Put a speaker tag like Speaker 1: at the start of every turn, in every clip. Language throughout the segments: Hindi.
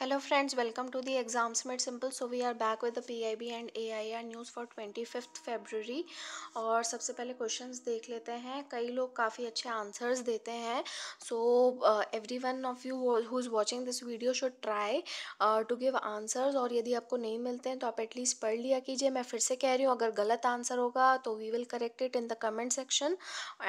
Speaker 1: Hello friends, welcome to the Exams Made Simple. So we are back with the PIB and AIR news for 25th February. और सबसे पहले क्वेश्चंस देख लेते हैं. कई लोग काफ़ी अच्छे आंसर्स देते हैं. So everyone of you who is watching this video should try to give answers. और यदि आपको नहीं मिलते हैं तो आप एटलीस्ट पढ़ लिया कीजिए. मैं फिर से कह रही हूँ, अगर गलत आंसर होगा तो we will correct it in the comment section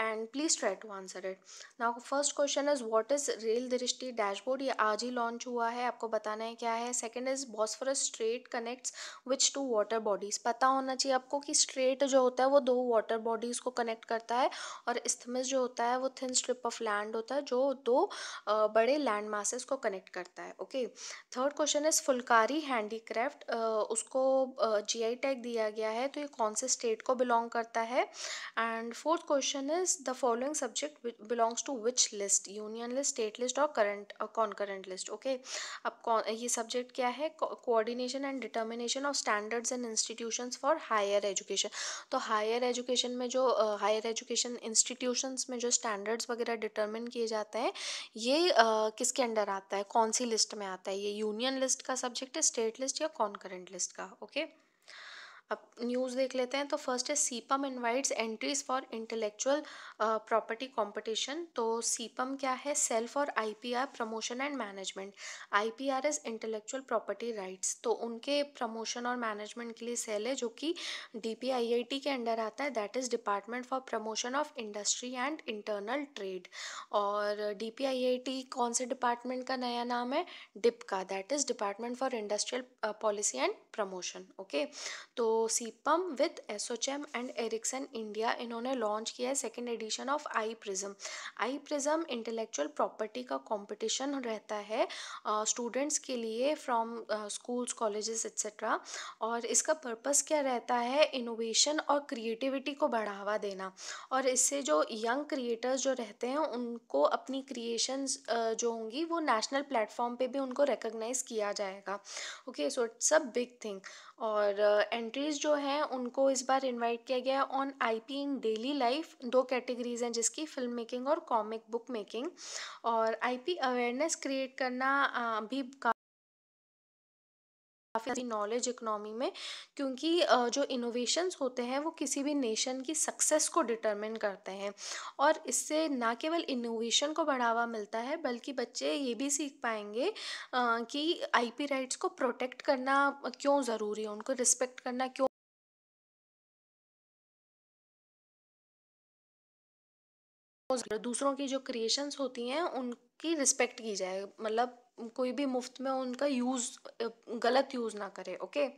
Speaker 1: and please try to answer it. Now first question is what is rail दृष्टि डैशबोर्ड. ये आज ही लॉन्च हुआ है, आपको बताना है क्या है. Second is Bosphorus Strait connects which two water bodies. पता होना चाहिए आपको कि स्ट्रेट जो होता है वो दो वाटर बॉडीज को कनेक्ट करता है और इस्थमस जो होता है वो थिन स्ट्रिप ऑफ लैंड होता है जो दो बड़े लैंड मासेस को कनेक्ट करता है. Okay. Third question is Phulkari handicraft. उसको जीआई टैग दिया गया है, तो ये कौन से स्टेट को बिलोंग करता है. And fourth question is the following subject belongs to which list, union list, state list और करंट कॉन्करेंट लिस्ट. ओके. अब ये सब्जेक्ट क्या है. Coordination and determination of standards and institutions for higher education. तो हायर एजुकेशन में जो हायर एजुकेशन इंस्टीट्यूशंस में जो स्टैंडर्ड्स वगैरह डिटर्मिन किए जाते हैं, ये किसके अंडर आता है, कौन सी लिस्ट में आता है. ये यूनियन लिस्ट का सब्जेक्ट है, स्टेट लिस्ट या कॉन्करेंट लिस्ट का. ओके. अब न्यूज़ देख लेते हैं. तो फर्स्ट है CIPAM invites entries for intellectual property competition. तो सीपम क्या है, सेल्फ और IPR promotion and management. IPR is intellectual property rights. तो उनके प्रमोशन और मैनेजमेंट के लिए सेल है जो कि डीपीआईआईटी के अंडर आता है, that is department for promotion of industry and internal trade. और डीपीआईआईटी कौन से डिपार्टमेंट का नया नाम है, डिप का, that is department for industrial policy and promotion. Okay. तो CIPAM with ASSOCHAM and Ericsson India, इन्होंने लॉन्च किया है second edition of I prism. I prism intellectual property का कंपटीशन रहता है स्टूडेंट्स के लिए फ्रॉम स्कूल्स, कॉलेजेस एक्सेट्रा. और इसका पर्पस क्या रहता है, इनोवेशन और क्रिएटिविटी को बढ़ावा देना. और इससे जो यंग क्रिएटर्स जो रहते हैं उनको अपनी क्रिएशंस जो होंगी वो नेशनल प्लेटफॉर्म पे भी उनको रिकॉग्नाइज किया जाएगा. Okay. So it's a big thing. और एंट्रीज जो हैं उनको इस बार इनवाइट किया गया on IP in daily life. दो कैटेगरीज हैं जिसकी फिल्म मेकिंग और कॉमिक बुक मेकिंग. और आईपी अवेयरनेस क्रिएट करना भी काफ़ी नॉलेज इकोनॉमी में, क्योंकि जो इनोवेशंस होते हैं वो किसी भी नेशन की सक्सेस को डिटरमिन करते हैं. और इससे ना केवल इनोवेशन को बढ़ावा मिलता है बल्कि बच्चे ये भी सीख पाएंगे कि आईपी राइट्स को प्रोटेक्ट करना क्यों ज़रूरी है, उनको रिस्पेक्ट करना क्यों, दूसरों की जो क्रिएशंस होती हैं उनकी रिस्पेक्ट की जाए. मतलब कोई भी मुफ्त में उनका यूज़ गलत यूज़ ना करे. ओके.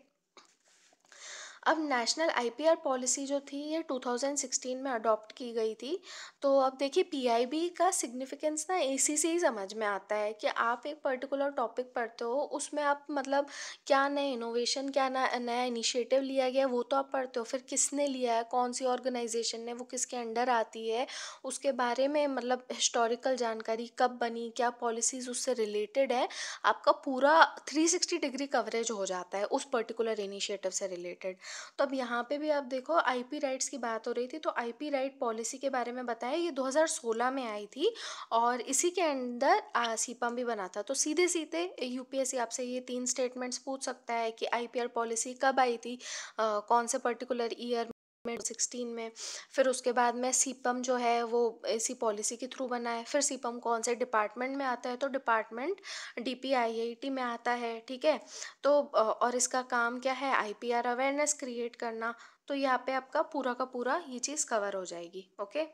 Speaker 1: अब नेशनल आईपीआर पॉलिसी जो थी ये 2016 में अडॉप्ट की गई थी. तो अब देखिए पीआईबी का सिग्निफिकेंस ना इसी से ही समझ में आता है कि आप एक पर्टिकुलर टॉपिक पढ़ते हो, उसमें आप मतलब क्या नए इनोवेशन, क्या नया इनिशिएटिव लिया गया वो तो आप पढ़ते हो, फिर किसने लिया है, कौन सी ऑर्गेनाइजेशन ने, वो किसके अंडर आती है, उसके बारे में मतलब हिस्टोरिकल जानकारी, कब बनी, क्या पॉलिसीज़ उससे रिलेटेड है. आपका पूरा 360 डिग्री कवरेज हो जाता है उस पर्टिकुलर इनिशिएटिव से रिलेटेड. तो अब यहाँ पे भी आप देखो आईपी राइट्स की बात हो रही थी, तो आईपी राइट पॉलिसी के बारे में बताया, ये 2016 में आई थी और इसी के अंदर सीपम भी बना था. तो सीधे सीधे यूपीएससी आपसे ये 3 स्टेटमेंट्स पूछ सकता है कि आईपीआर पॉलिसी कब आई थी, कौन से पर्टिकुलर ईयर में, 16 में. फिर उसके बाद में सीपम जो है वो इसी पॉलिसी के थ्रू बना है. फिर सीपम कौन से डिपार्टमेंट में आता है, तो डिपार्टमेंट डीपीआईआईटी में आता है. ठीक है. तो और इसका काम क्या है, आईपीआर अवेयरनेस क्रिएट करना. तो यहाँ पे आपका पूरा का पूरा ये चीज़ कवर हो जाएगी. ओके.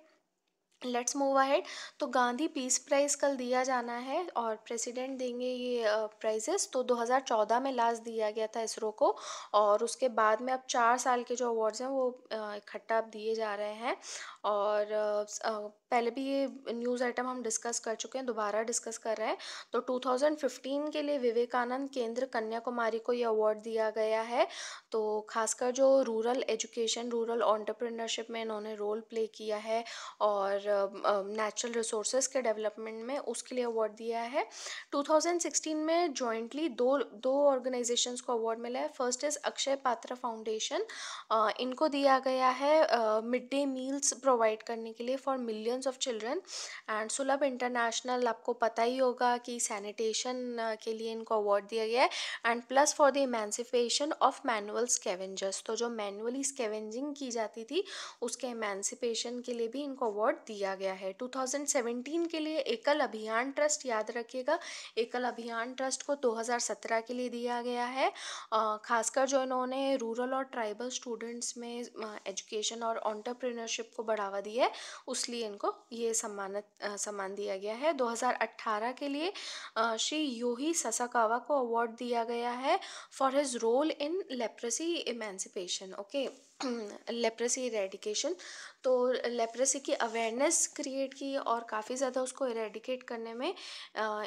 Speaker 1: Let's move ahead. तो गांधी पीस प्राइज़ कल दिया जाना है और प्रेसिडेंट देंगे ये प्राइजेस. तो 2014 में लास्ट दिया गया था इसरो को और उसके बाद में अब 4 साल के जो अवार्ड्स हैं वो इकट्ठा अब दिए जा रहे हैं. और पहले भी ये न्यूज़ आइटम हम डिस्कस कर चुके हैं, दोबारा डिस्कस कर रहे हैं. तो 2015 के लिए विवेकानंद केंद्र कन्याकुमारी को ये अवार्ड दिया गया है. तो खासकर जो रूरल एजुकेशन, रूरल एंटरप्रेन्योरशिप में इन्होंने रोल प्ले किया है और नेचुरल रिसोर्सेज के डेवलपमेंट में उसके लिए अवार्ड दिया है. 2016 में जॉइंटली दो दो ऑर्गेनाइजेशंस को अवार्ड मिला है. First is Akshay Patra foundation. इनको दिया गया है मिड डे मील्स प्रोवाइड करने के लिए for millions millions of children. And सुलभ इंटरनेशनल, आपको पता ही होगा कि सैनिटेशन के लिए इनको अवार्ड दिया गया है। And plus for the emancipation of manual scavengers, तो जो मैनुअली स्कैवेंजिंग की जाती थी उसके इमेंसिपेशन के लिए भी इनको अवार्ड दिया गया है। 2017 के लिए एकल अभियान ट्रस्ट, याद रखिएगा एकल अभियान ट्रस्ट को 2017 के लिए दिया गया है। खासकर जो इन्होंने रूरल और ट्राइबल स्टूडेंट्स में एजुकेशन और एंटरप्रेन्योरशिप को बढ़ावा दिया है, उसलिए इनको ये सम्मान दिया गया है। 2018 के लिए श्री योही ससाकावा को अवार्ड दिया गया है for his role in leprosy emancipation, okay, leprosy eradication. तो लेप्रेसी की अवेयरनेस क्रिएट की और काफ़ी ज़्यादा उसको इरेडिकेट करने में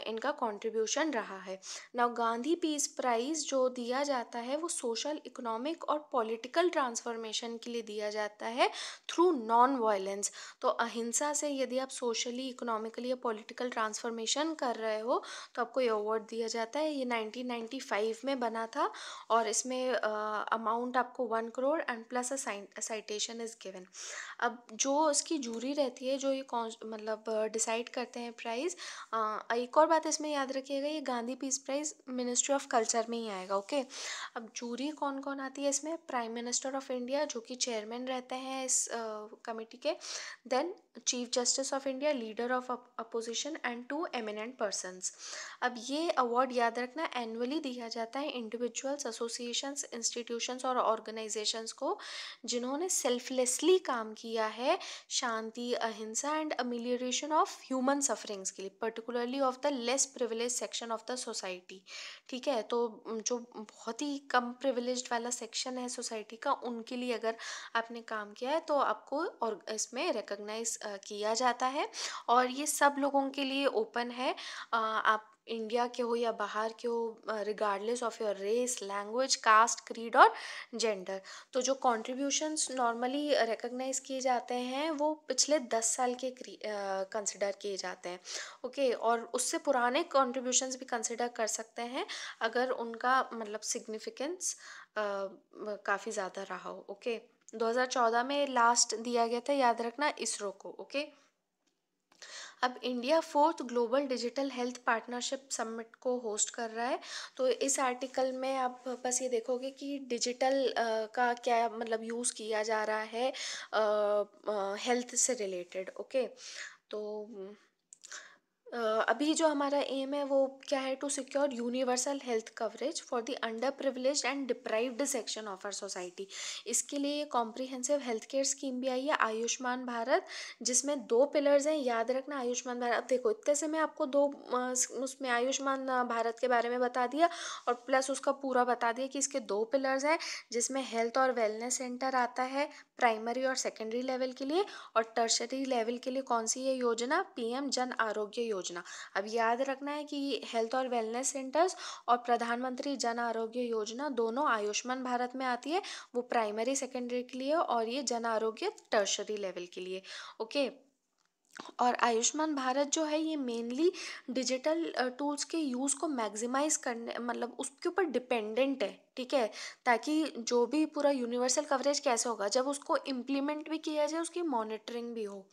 Speaker 1: इनका कंट्रीब्यूशन रहा है। नाउ गांधी पीस प्राइज़ जो दिया जाता है वो सोशल, इकोनॉमिक और पॉलिटिकल ट्रांसफॉर्मेशन के लिए दिया जाता है थ्रू नॉन वायलेंस। तो अहिंसा से यदि आप सोशली, इकोनॉमिकली या पॉलिटिकल ट्रांसफॉर्मेशन कर रहे हो तो आपको ये अवार्ड दिया जाता है। ये 1995 में बना था और इसमें अमाउंट आपको 1 crore and plus a citation is given. अब जो इसकी जूरी रहती है, जो ये मतलब डिसाइड करते हैं प्राइज़, एक और बात इसमें याद रखिएगा, ये Gandhi peace prize ministry of culture में ही आएगा, ओके। अब जूरी कौन कौन आती है इसमें, प्राइम मिनिस्टर ऑफ इंडिया जो कि चेयरमैन रहते हैं इस कमेटी के, then chief justice of India, leader of opposition and 2 eminent persons. अब ये अवार्ड याद रखना एनुअली दिया जाता है इंडिविजुअल्स, एसोसिएशंस, इंस्टीट्यूशंस और ऑर्गेनाइजेशंस को जिन्होंने सेल्फलेसली काम किया है शांति, अहिंसा and amelioration of human sufferings के लिए, particularly of the less privilege section of the society. ठीक है, तो जो बहुत ही कम प्रिविलेज्ड वाला सेक्शन है सोसाइटी का, उनके लिए अगर आपने काम किया है तो आपको और इसमें रिकॉग्नाइज किया जाता है। और ये सब लोगों के लिए ओपन है, आप इंडिया के हो या बाहर के हो, regardless of your race, language, caste, creed और जेंडर। तो जो कॉन्ट्रीब्यूशंस नॉर्मली रिकॉग्नाइज किए जाते हैं वो पिछले 10 साल के कंसिडर किए जाते हैं, ओके। और उससे पुराने कॉन्ट्रीब्यूशंस भी कंसिडर कर सकते हैं अगर उनका मतलब सिग्निफिकेंस काफ़ी ज़्यादा रहा हो, ओके। 2014 में लास्ट दिया गया था, याद रखना, इसरो को, ओके। अब India 4th global digital health partnership summit को होस्ट कर रहा है। तो इस आर्टिकल में आप बस ये देखोगे कि डिजिटल का क्या मतलब यूज़ किया जा रहा है हेल्थ से रिलेटेड, ओके। तो अभी जो हमारा एम है वो क्या है, to secure universal health coverage for the underprivileged and deprived section of our society. इसके लिए कॉम्प्रिहेंसिव हेल्थ केयर स्कीम भी आई है, आयुष्मान भारत, जिसमें 2 पिलर्स हैं, याद रखना। आयुष्मान भारत, अब देखो इतने से मैं आपको उसमें आयुष्मान भारत के बारे में बता दिया और प्लस उसका पूरा बता दिया कि इसके 2 पिलर्स हैं, जिसमें हेल्थ और वेलनेस सेंटर आता है प्राइमरी और सेकेंडरी लेवल के लिए, और टर्शरी लेवल के लिए कौन सी है योजना, पीएम जन आरोग्य योजना। अब याद रखना है कि हेल्थ और वेलनेस सेंटर्स और प्रधानमंत्री जन आरोग्य योजना दोनों आयुष्मान भारत में आती है, वो प्राइमरी सेकेंडरी के लिए और ये जन आरोग्य टर्शरी लेवल के लिए, ओके। और आयुष्मान भारत जो है ये मेनली डिजिटल टूल्स के यूज़ को मैक्सिमाइज करने मतलब उसके ऊपर डिपेंडेंट है, ठीक है। ताकि जो भी पूरा यूनिवर्सल कवरेज कैसे होगा, जब उसको इम्प्लीमेंट भी किया जाए उसकी मॉनिटरिंग भी हो।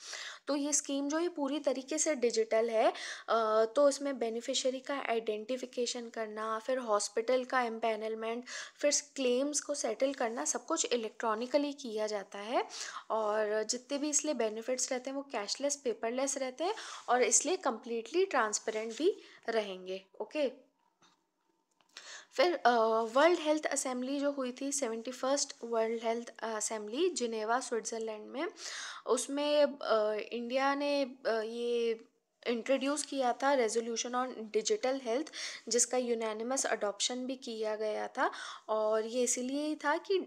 Speaker 1: तो ये स्कीम जो है पूरी तरीके से डिजिटल है। तो इसमें बेनिफिशियरी का आइडेंटिफिकेशन करना, फिर हॉस्पिटल का एम्पैनलमेंट, फिर क्लेम्स को सेटल करना, सब कुछ इलेक्ट्रॉनिकली किया जाता है। और जितने भी इसलिए बेनिफिट्स रहते हैं वो कैशलेस, पेपरलेस रहते हैं और इसलिए कम्प्लीटली ट्रांसपेरेंट भी रहेंगे, ओके। फिर वर्ल्ड हेल्थ असेंबली जो हुई थी, 71st world health assembly Geneva Switzerland में, उसमें इंडिया ने ये इंट्रोड्यूस किया था रेजोल्यूशन ऑन डिजिटल हेल्थ, जिसका यूनानिमस अडॉप्शन भी किया गया था। और ये इसीलिए ही था कि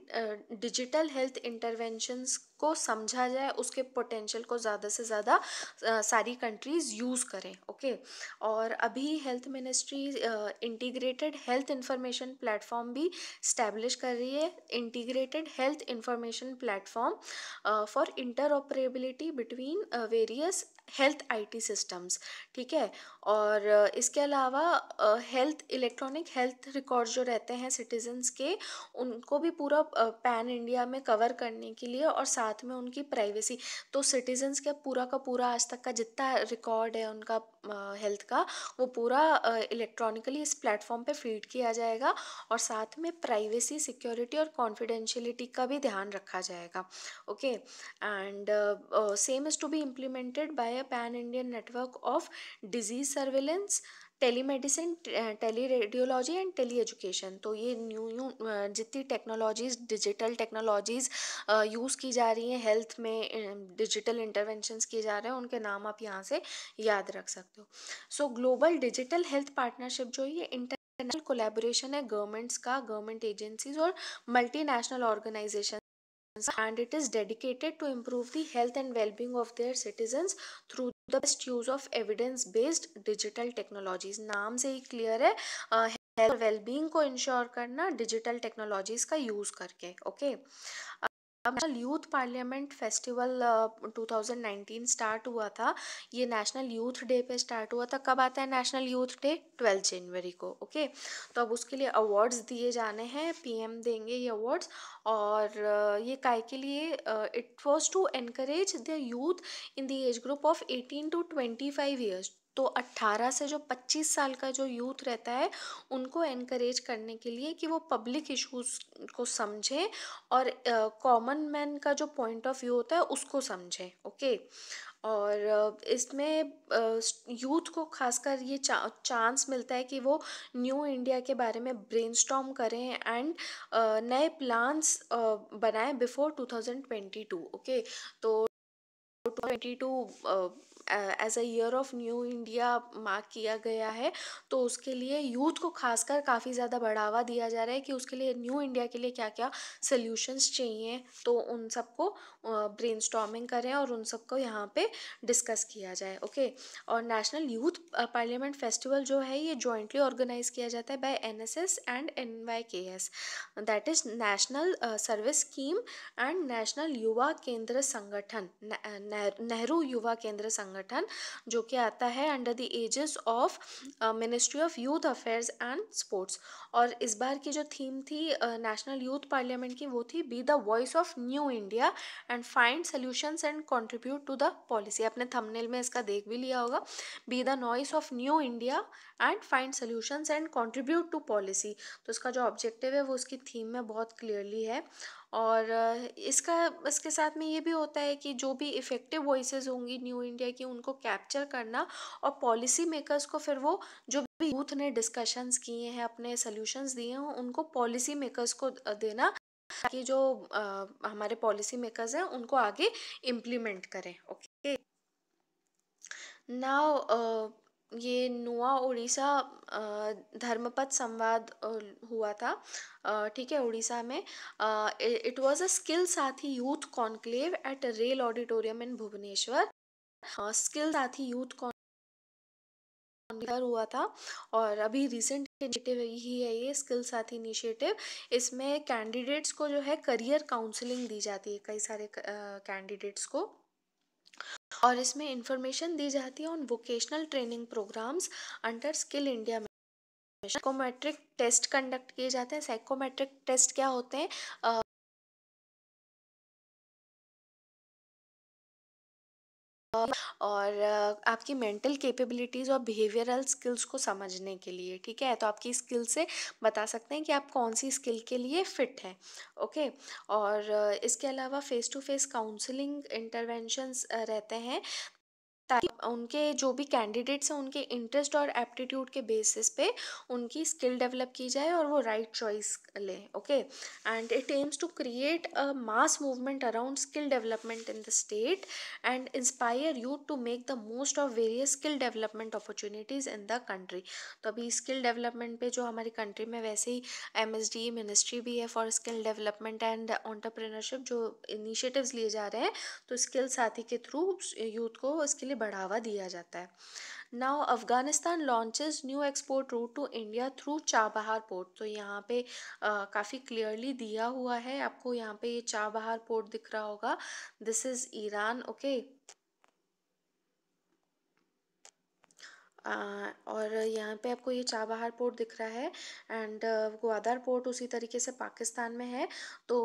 Speaker 1: डिजिटल हेल्थ इंटरवेंशंस को समझा जाए, उसके पोटेंशियल को ज़्यादा से ज़्यादा सारी कंट्रीज़ यूज़ करें, ओके। और अभी health ministry integrated health information platform भी स्टैब्लिश कर रही है, integrated health information platform for interoperability between various health IT systems, ठीक है। और इसके अलावा हेल्थ इलेक्ट्रॉनिक हेल्थ रिकॉर्ड जो रहते हैं सिटीजन्स के, उनको भी पूरा पैन इंडिया में कवर करने के लिए और साथ साथ में उनकी प्राइवेसी। तो सिटीजन्स का पूरा आज तक का जितना रिकॉर्ड है उनका हेल्थ का, वो पूरा इलेक्ट्रॉनिकली इस प्लेटफॉर्म पे फीड किया जाएगा, और साथ में प्राइवेसी, सिक्योरिटी और कॉन्फिडेंशियलिटी का भी ध्यान रखा जाएगा। Okay, and same is to be implemented by a pan Indian network of disease surveillance, telemedicine, tele radiology and tele education. तो ये न्यू न्यू जितनी टेक्नोलॉजीज, डिजिटल टेक्नोलॉजीज यूज़ की जा रही हैं हेल्थ में, डिजिटल इंटरवेंशंस किए जा रहे हैं, उनके नाम आप यहाँ से याद रख सकते हो। So global digital health partnership जो ये इंटरनेशनल कोलैबोरेशन है गवर्नमेंट्स का, गवर्नमेंट एजेंसीज और multinational organisation, and it is dedicated to improve the health and well-being of their citizens through the best use of evidence-based digital technologies। नाम से ही क्लियर है, हेल्थ और वेलबींग को इंश्योर करना डिजिटल टेक्नोलॉजीज का यूज करके। ओके, अब national youth parliament festival 2019 start हुआ था। ये नेशनल यूथ डे पे स्टार्ट हुआ था। कब आता है नेशनल यूथ डे? 12 जनवरी को। ओके, तो अब उसके लिए अवार्ड्स दिए जाने हैं, पीएम देंगे ये अवार्ड्स। और ये काय के लिए? It was to encourage the youth in the age group of 18 to 25 years. तो 18 से जो 25 साल का जो यूथ रहता है, उनको एनकरेज करने के लिए कि वो पब्लिक इश्यूज को समझें और कॉमन मैन का जो पॉइंट ऑफ व्यू होता है उसको समझें। ओके, और इसमें यूथ को खासकर ये चांस मिलता है कि वो न्यू इंडिया के बारे में ब्रेनस्टॉर्म करें एंड नए प्लान्स बनाएं बिफोर 2022। ओके, तो 2022 as a year of new India mark किया गया है। तो उसके लिए यूथ को खासकर काफ़ी ज़्यादा बढ़ावा दिया जा रहा है कि उसके लिए, न्यू इंडिया के लिए क्या क्या सॉल्यूशंस चाहिए, तो उन सबको ब्रेनस्टॉर्मिंग करें और उन सबको यहाँ पे डिस्कस किया जाए। ओके, और नेशनल यूथ पार्लियामेंट फेस्टिवल जो है ये जॉइंटली ऑर्गेनाइज किया जाता है by NSS and NYKS, that is national service scheme and national Yuva Kendra संगठन, नेहरू युवा केंद्र संगठन, जो कि आता है under the aegis of ministry of youth affairs and sports. और इस बार की जो थीम थी नेशनल यूथ पार्लियामेंट की, वो थी be the voice of new India and find solutions and contribute to the policy. आपने थंबनेल में इसका देख भी लिया होगा, be the noise of new India and find solutions and contribute to policy. तो इसका जो ऑब्जेक्टिव है वो उसकी थीम में बहुत क्लियरली है। और इसके साथ में ये भी होता है कि जो भी इफ़ेक्टिव वॉइसेस होंगी न्यू इंडिया की, उनको कैप्चर करना और पॉलिसी मेकर्स को फिर वो जो भी यूथ ने डिस्कशंस किए हैं, अपने सोल्यूशंस दिए हैं, उनको पॉलिसी मेकर्स को देना, ताकि जो हमारे पॉलिसी मेकर्स हैं उनको आगे इम्प्लीमेंट करें। ओके, नाउ ये नुआ उड़ीसा धर्मपद संवाद हुआ था, ठीक है, उड़ीसा में। It was a skill Saathi youth conclave at rail auditorium in Bhubaneswar. Skill Saathi youth conclave हुआ था, और अभी रिसेंट इनिशिएटिव ही है ये स्किल साथी इनिशिएटिव। इसमें कैंडिडेट्स को जो है करियर काउंसलिंग दी जाती है, कई सारे कैंडिडेट्स को, और इसमें इंफॉर्मेशन दी जाती है on vocational training programs under skill India में। साइकोमेट्रिक टेस्ट कंडक्ट किए जाते हैं। साइकोमेट्रिक टेस्ट क्या होते हैं? और आपकी मेंटल कैपेबिलिटीज़ और बिहेवियरल स्किल्स को समझने के लिए, ठीक है, तो आपकी स्किल से बता सकते हैं कि आप कौन सी स्किल के लिए फिट हैं। ओके, और इसके अलावा face to face counselling interventions रहते हैं, ताकि उनके जो भी कैंडिडेट्स हैं उनके इंटरेस्ट और एप्टीट्यूड के बेसिस पे उनकी स्किल डेवलप की जाए और वो राइट चॉइस लें। Okay, and it aims to create a mass movement around skill development in the state and inspire youth to make the most of various skill development opportunities in the country. तो अभी स्किल डेवलपमेंट पे जो हमारी कंट्री में वैसे ही एमएसडी मिनिस्ट्री भी है for skill development and entrepreneurship, जो इनिशिएटिव्स लिए जा रहे हैं, तो स्किल साथी के थ्रू यूथ को इसके लिए बढ़ावा दिया जाता है। Now Afghanistan launches new export route to India through Chabahar port. तो यहाँ पे काफ़ी क्लियरली दिया हुआ है आपको, यहाँ पे ये चाबहार पोर्ट दिख रहा होगा, दिस इज़ ईरान। ओके, और यहाँ पे आपको ये चाबहार पोर्ट दिख रहा है एंड ग्वादर पोर्ट उसी तरीके से पाकिस्तान में है। तो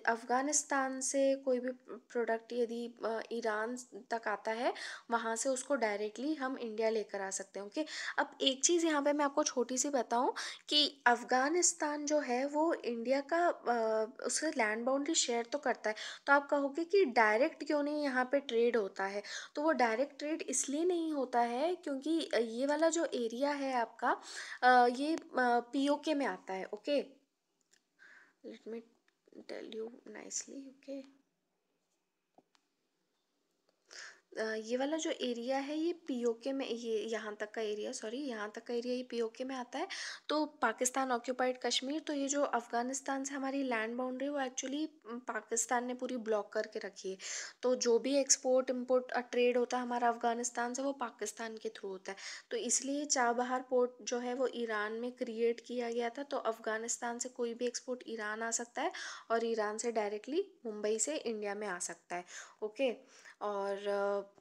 Speaker 1: अफ़गानिस्तान से कोई भी प्रोडक्ट यदि ईरान तक आता है, वहाँ से उसको डायरेक्टली हम इंडिया लेकर आ सकते हैं। ओके, अब एक चीज़ यहाँ पे मैं आपको छोटी सी बताऊँ कि अफ़गानिस्तान जो है वो इंडिया का उससे लैंड बाउंड्री शेयर तो करता है। तो आप कहोगे कि डायरेक्ट क्यों नहीं यहाँ पे ट्रेड होता है? तो वो डायरेक्ट ट्रेड इसलिए नहीं होता है क्योंकि ये वाला जो एरिया है आपका, ये पीओके में आता है। Okay, let me tell you nicely. Okay, ये वाला जो एरिया है ये पीओके में, ये यहाँ तक का एरिया, सॉरी यहाँ तक का एरिया ये पीओके में आता है। तो पाकिस्तान ऑक्यूपाइड कश्मीर, तो ये जो अफ़गानिस्तान से हमारी लैंड बाउंड्री वो एक्चुअली पाकिस्तान ने पूरी ब्लॉक करके रखी है। तो जो भी एक्सपोर्ट इम्पोर्ट ट्रेड होता है हमारा अफ़गानिस्तान से, वो पाकिस्तान के थ्रू होता है। तो इसलिए चाबहार पोर्ट जो है वो ईरान में क्रिएट किया गया था। तो अफ़गानिस्तान से कोई भी एक्सपोर्ट ईरान आ सकता है और ईरान से डायरेक्टली मुंबई से इंडिया में आ सकता है। ओके, और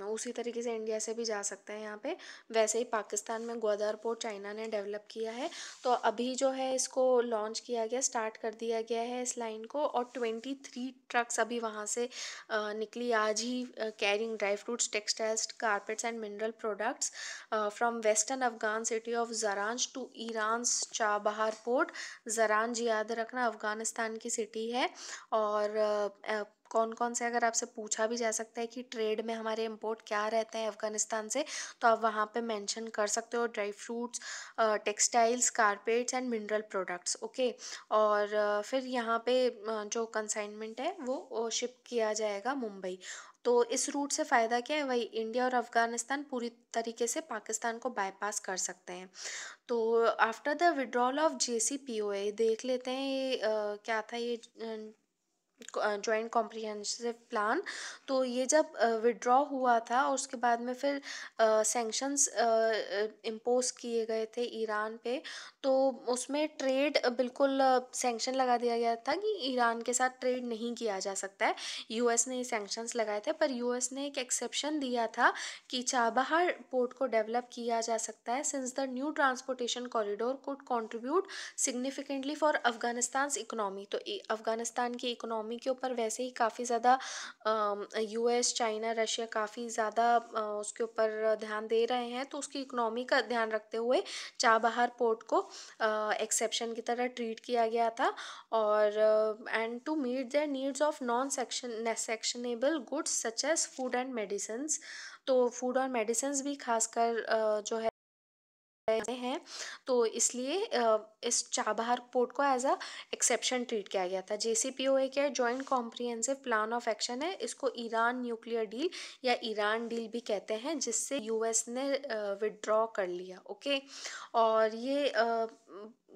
Speaker 1: उसी तरीके से इंडिया से भी जा सकता है यहाँ पे। वैसे ही पाकिस्तान में ग्वादर पोर्ट चाइना ने डेवलप किया है। तो अभी जो है इसको लॉन्च किया गया, स्टार्ट कर दिया गया है इस लाइन को, और 23 ट्रक्स अभी वहाँ से निकली आज ही, carrying dry fruits, textiles, carpets and mineral products from western Afghan city of Zaranj to Iran's Chabahar port. Zaranj याद रखना अफगानिस्तान की सिटी है। और कौन कौन से, अगर आपसे पूछा भी जा सकता है कि ट्रेड में हमारे इंपोर्ट क्या रहते हैं अफ़गानिस्तान से, तो आप वहाँ पे मेंशन कर सकते हो dry fruits, textiles, carpets and mineral products. Okay, और फिर यहाँ पे जो कंसाइनमेंट है वो शिप किया जाएगा मुंबई। तो इस रूट से फ़ायदा क्या है, वही इंडिया और अफ़गानिस्तान पूरी तरीके से पाकिस्तान को बाईपास कर सकते हैं। तो after the withdrawal of JCPOA देख लेते हैं ये क्या था, ये जॉइंट कॉम्प्रिहेंसिव प्लान। तो ये जब विड्रॉ हुआ था और उसके बाद में फिर सैंक्शंस इम्पोज किए गए थे ईरान पे। तो उसमें ट्रेड बिल्कुल सैंक्शन लगा दिया गया था कि ईरान के साथ ट्रेड नहीं किया जा सकता है। यूएस ने सैंक्शंस लगाए थे, पर यूएस ने एक एक्सेप्शन दिया था कि चाबहार पोर्ट को डेवलप किया जा सकता है since the new transportation corridor could contribute significantly for Afghanistan economy. तो अफगानिस्तान की इकोनॉमी के ऊपर वैसे ही काफ़ी ज़्यादा यूएस, चाइना, रशिया काफ़ी ज़्यादा उसके ऊपर ध्यान दे रहे हैं। तो उसकी इकोनॉमी का ध्यान रखते हुए चाबहार पोर्ट को एक्सेप्शन की तरह ट्रीट किया गया था। और and to meet their needs of non sanctionable goods such as food and medicine. तो फूड और मेडिसिन भी खासकर जो है हैं। तो इसलिए इस चाबहार पोर्ट को एज अ एक्सेप्शन ट्रीट किया गया था। JCPOA क्या है, joint comprehensive plan of action है। इसको ईरान न्यूक्लियर डील या ईरान डील भी कहते हैं, जिससे यूएस ने विड्रॉ कर लिया। ओके, और ये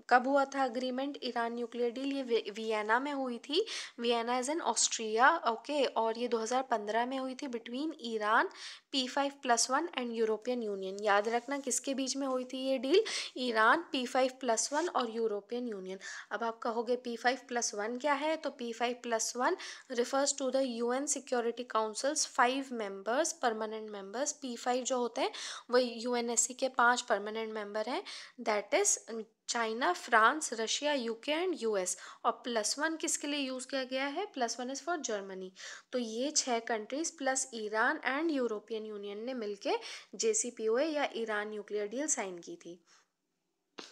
Speaker 1: कब हुआ था अग्रीमेंट, ईरान न्यूक्लियर डील? ये वियना में हुई थी। Vienna is in Austria. Okay, और ये 2015 में हुई थी between Iran, P5+1 and European union. याद रखना किसके बीच में हुई थी ये डील, ईरान, P5+1 और यूरोपियन यूनियन। अब आप कहोगे P5+1 क्या है, तो P5+1 refers to the UN security councils 5 members, permanent members. P5 जो होते हैं वो UNSC के 5 परमानेंट मेंबर हैं, that is China, France, Russia, UK and US. और +1 किसके लिए यूज़ किया गया है, +1 इज़ फॉर जर्मनी। तो ये 6 countries plus Iran and European union ने मिलके JCPOA या ईरान न्यूक्लियर डील साइन की थी।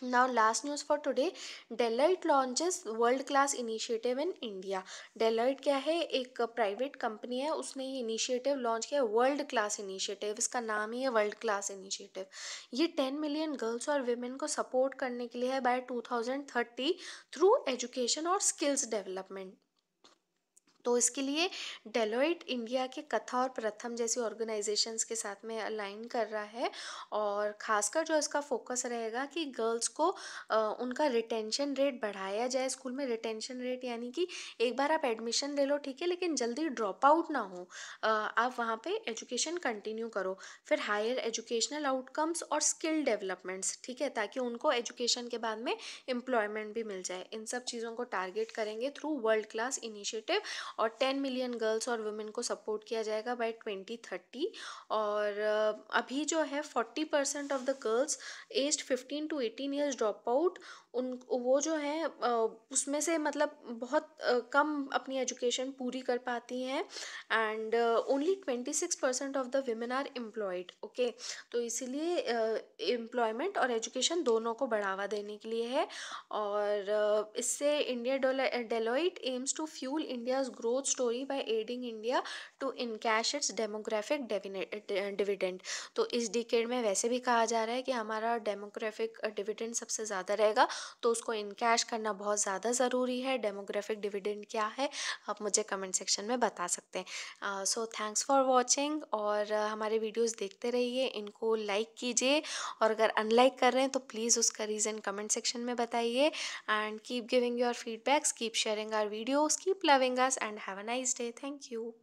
Speaker 1: Now last news for today, Deloitte launches world class initiative in India। Deloitte क्या है, एक प्राइवेट कंपनी है, उसने ये इनिशिएटिव लॉन्च किया, वर्ल्ड क्लास इनिशिएटिव, इसका नाम ही है वर्ल्ड क्लास इनिशिएटिव। ये 10 मिलियन गर्ल्स और विमेन को सपोर्ट करने के लिए है बाय 2030 थ्रू एजुकेशन और स्किल्स डेवलपमेंट। तो इसके लिए डेलोइट इंडिया के कथा और प्रथम जैसी ऑर्गेनाइजेशंस के साथ में अलाइन कर रहा है। और खासकर जो इसका फोकस रहेगा कि गर्ल्स को उनका रिटेंशन रेट बढ़ाया जाए स्कूल में। रिटेंशन रेट यानी कि एक बार आप एडमिशन ले लो, ठीक है, लेकिन जल्दी ड्रॉप आउट ना हो, आप वहाँ पे एजुकेशन कंटिन्यू करो। फिर हायर एजुकेशनल आउटकम्स और स्किल डेवलपमेंट्स, ठीक है, ताकि उनको एजुकेशन के बाद में एम्प्लॉयमेंट भी मिल जाए। इन सब चीज़ों को टारगेट करेंगे थ्रू वर्ल्ड क्लास इनिशिएटिव। और 10 मिलियन गर्ल्स और वुमेन को सपोर्ट किया जाएगा बाय 2030। और अभी जो है 40% of the girls aged 15 to 18 years drop out, उन वो जो है उसमें से मतलब बहुत कम अपनी एजुकेशन पूरी कर पाती हैं। And only 26% of the women are employed. Okay, तो इसीलिए एम्प्लॉयमेंट और एजुकेशन दोनों को बढ़ावा देने के लिए है। और इससे India Deloitte aims to fuel India's growth story by aiding India to encash its demographic dividend. तो इस डिकेड में वैसे भी कहा जा रहा है कि हमारा डेमोग्राफिक डिविडेंड सबसे ज़्यादा रहेगा, तो उसको इनकैश करना बहुत ज़्यादा ज़रूरी है। डेमोग्राफिक डिविडेंड क्या है, आप मुझे कमेंट सेक्शन में बता सकते हैं। सो थैंक्स फॉर वॉचिंग, और हमारे वीडियोस देखते रहिए, इनको लाइक कीजिए, और अगर अनलाइक कर रहे हैं तो प्लीज़ उसका रीज़न कमेंट सेक्शन में बताइए। And keep giving your feedbacks, keep sharing our videos, keep loving us, and have a nice day. Thank you.